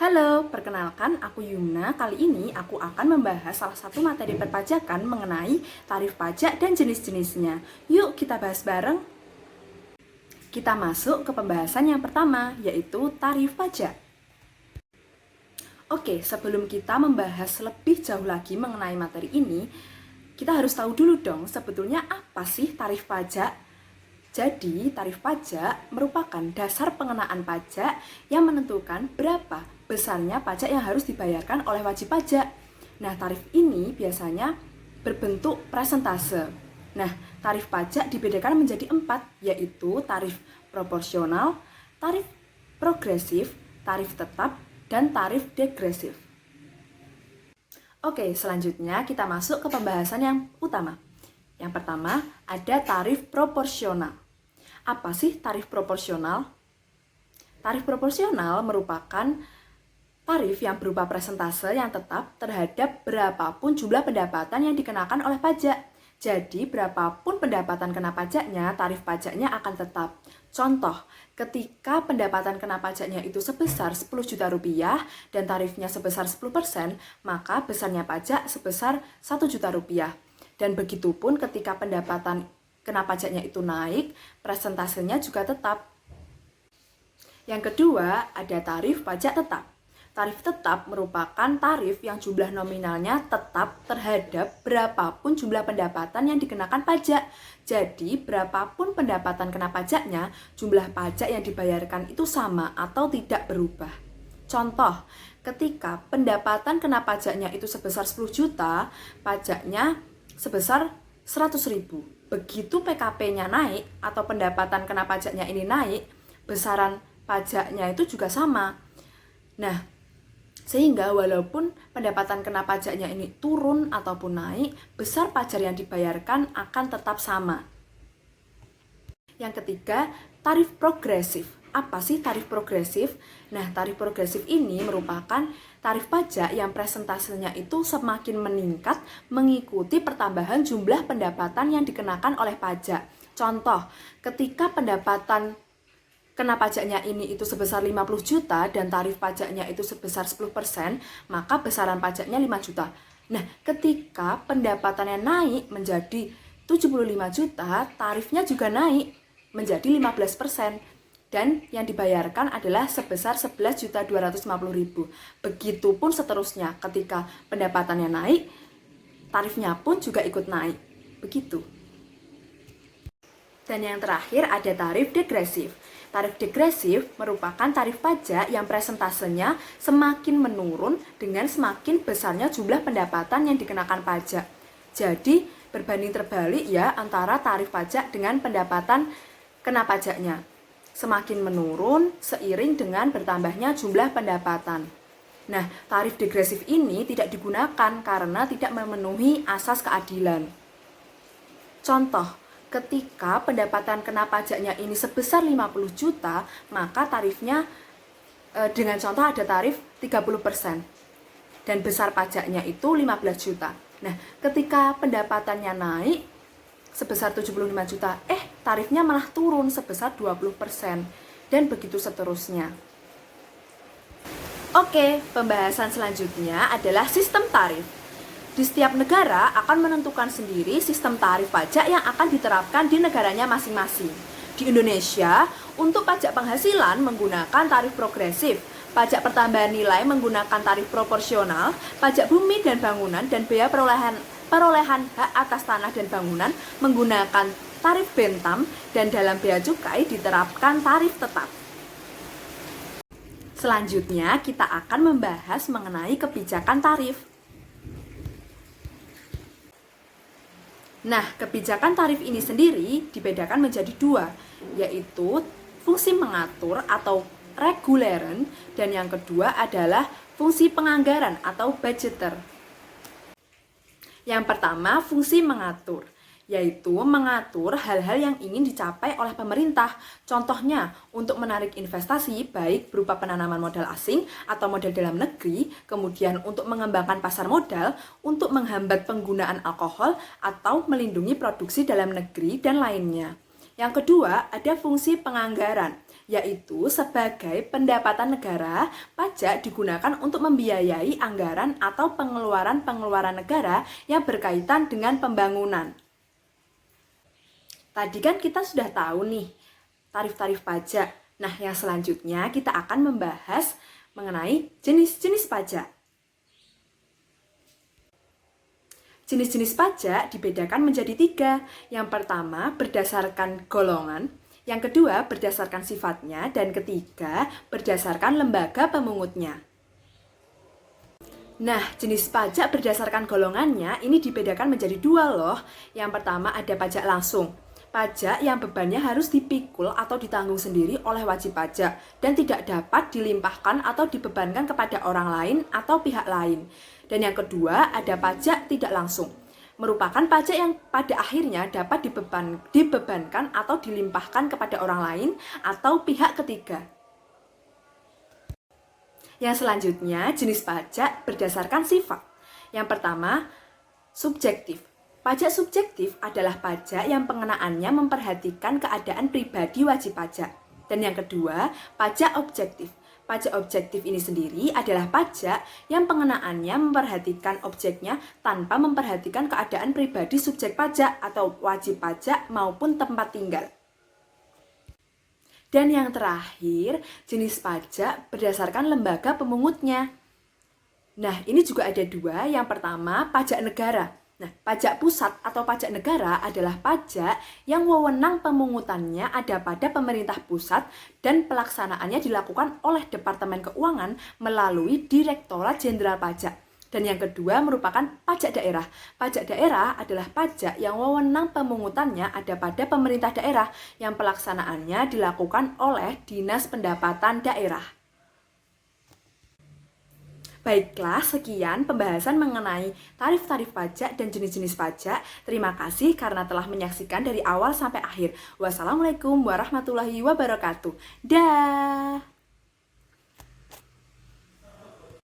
Halo, perkenalkan aku Yumna. Kali ini aku akan membahas salah satu materi perpajakan mengenai tarif pajak dan jenis-jenisnya. Yuk kita bahas bareng. Kita masuk ke pembahasan yang pertama, yaitu tarif pajak. Oke, sebelum kita membahas lebih jauh lagi mengenai materi ini, kita harus tahu dulu dong sebetulnya apa sih tarif pajak. Jadi, tarif pajak merupakan dasar pengenaan pajak yang menentukan berapa besarnya pajak yang harus dibayarkan oleh wajib pajak. Nah, tarif ini biasanya berbentuk persentase. Nah, tarif pajak dibedakan menjadi 4, yaitu tarif proporsional, tarif progresif, tarif tetap, dan tarif degresif. Oke, selanjutnya kita masuk ke pembahasan yang utama. Yang pertama, ada tarif proporsional. Apa sih tarif proporsional? Tarif proporsional merupakan tarif yang berupa persentase yang tetap terhadap berapapun jumlah pendapatan yang dikenakan oleh pajak. Jadi, berapapun pendapatan kena pajaknya, tarif pajaknya akan tetap. Contoh, ketika pendapatan kena pajaknya itu sebesar 10 juta rupiah dan tarifnya sebesar 10%, maka besarnya pajak sebesar 1 juta rupiah. Dan begitu pun ketika pendapatan kena pajaknya itu naik, presentasenya juga tetap. Yang kedua, ada tarif pajak tetap. Tarif tetap merupakan tarif yang jumlah nominalnya tetap terhadap berapapun jumlah pendapatan yang dikenakan pajak. Jadi, berapapun pendapatan kena pajaknya, jumlah pajak yang dibayarkan itu sama atau tidak berubah. Contoh, ketika pendapatan kena pajaknya itu sebesar 10 juta, pajaknya sebesar 100.000. Begitu PKP-nya naik atau pendapatan kena pajaknya ini naik, besaran pajaknya itu juga sama. Nah, sehingga walaupun pendapatan kena pajaknya ini turun ataupun naik, besar pajak yang dibayarkan akan tetap sama. Yang ketiga, tarif progresif. Apa sih tarif progresif? Nah, tarif progresif ini merupakan tarif pajak yang presentasenya itu semakin meningkat mengikuti pertambahan jumlah pendapatan yang dikenakan oleh pajak. Contoh, ketika pendapatan kena pajaknya ini itu sebesar 50 juta dan tarif pajaknya itu sebesar 10%, maka besaran pajaknya 5 juta. Nah, ketika pendapatannya naik menjadi 75 juta, tarifnya juga naik menjadi 15%. Dan yang dibayarkan adalah sebesar 11.250.000. Begitupun seterusnya, ketika pendapatannya naik, tarifnya pun juga ikut naik. Begitu. Dan yang terakhir ada tarif degresif. Tarif degresif merupakan tarif pajak yang presentasenya semakin menurun dengan semakin besarnya jumlah pendapatan yang dikenakan pajak. Jadi, berbanding terbalik ya antara tarif pajak dengan pendapatan kena pajaknya. Semakin menurun seiring dengan bertambahnya jumlah pendapatan. Nah, tarif degresif ini tidak digunakan karena tidak memenuhi asas keadilan. Contoh, ketika pendapatan kena pajaknya ini sebesar 50 juta, maka tarifnya dengan contoh ada tarif 30%. Dan besar pajaknya itu 15 juta. Nah, ketika pendapatannya naik sebesar 75 juta, tarifnya malah turun sebesar 20%, dan begitu seterusnya. Oke, pembahasan selanjutnya adalah sistem tarif. Di setiap negara akan menentukan sendiri sistem tarif pajak yang akan diterapkan di negaranya masing-masing. Di Indonesia, untuk pajak penghasilan menggunakan tarif progresif, pajak pertambahan nilai menggunakan tarif proporsional, pajak bumi dan bangunan dan biaya perolehan hak atas tanah dan bangunan menggunakan tarif bentam, dan dalam bea cukai diterapkan tarif tetap. Selanjutnya kita akan membahas mengenai kebijakan tarif. Nah, kebijakan tarif ini sendiri dibedakan menjadi 2, yaitu fungsi mengatur atau reguleren, dan yang kedua adalah fungsi penganggaran atau budgeter. Yang pertama, fungsi mengatur, yaitu mengatur hal-hal yang ingin dicapai oleh pemerintah. Contohnya, untuk menarik investasi baik berupa penanaman modal asing atau modal dalam negeri, kemudian untuk mengembangkan pasar modal, untuk menghambat penggunaan alkohol atau melindungi produksi dalam negeri dan lainnya. Yang kedua, ada fungsi penganggaran, yaitu sebagai pendapatan negara, pajak digunakan untuk membiayai anggaran atau pengeluaran-pengeluaran negara yang berkaitan dengan pembangunan. Tadi kan kita sudah tahu nih tarif-tarif pajak. Nah, yang selanjutnya kita akan membahas mengenai jenis-jenis pajak. Jenis-jenis pajak dibedakan menjadi 3. Yang pertama berdasarkan golongan, yang kedua berdasarkan sifatnya, dan ketiga berdasarkan lembaga pemungutnya. Nah, jenis pajak berdasarkan golongannya ini dibedakan menjadi 2 loh. Yang pertama ada pajak langsung. Pajak yang bebannya harus dipikul atau ditanggung sendiri oleh wajib pajak dan tidak dapat dilimpahkan atau dibebankan kepada orang lain atau pihak lain. Dan yang kedua ada pajak tidak langsung. Merupakan pajak yang pada akhirnya dapat dibebankan atau dilimpahkan kepada orang lain atau pihak ketiga. Yang selanjutnya jenis pajak berdasarkan sifat. Yang pertama, subjektif. Pajak subjektif adalah pajak yang pengenaannya memperhatikan keadaan pribadi wajib pajak. Dan yang kedua, pajak objektif. Pajak objektif ini sendiri adalah pajak yang pengenaannya memperhatikan objeknya tanpa memperhatikan keadaan pribadi subjek pajak atau wajib pajak maupun tempat tinggal. Dan yang terakhir, jenis pajak berdasarkan lembaga pemungutnya. Nah, ini juga ada 2. Yang pertama, pajak negara. Nah, pajak pusat atau pajak negara adalah pajak yang wewenang pemungutannya ada pada pemerintah pusat dan pelaksanaannya dilakukan oleh Departemen Keuangan melalui Direktorat Jenderal Pajak. Dan yang kedua merupakan pajak daerah. Pajak daerah adalah pajak yang wewenang pemungutannya ada pada pemerintah daerah yang pelaksanaannya dilakukan oleh Dinas Pendapatan Daerah. Baiklah, sekian pembahasan mengenai tarif-tarif pajak dan jenis-jenis pajak. Terima kasih karena telah menyaksikan dari awal sampai akhir. Wassalamualaikum warahmatullahi wabarakatuh. Dah.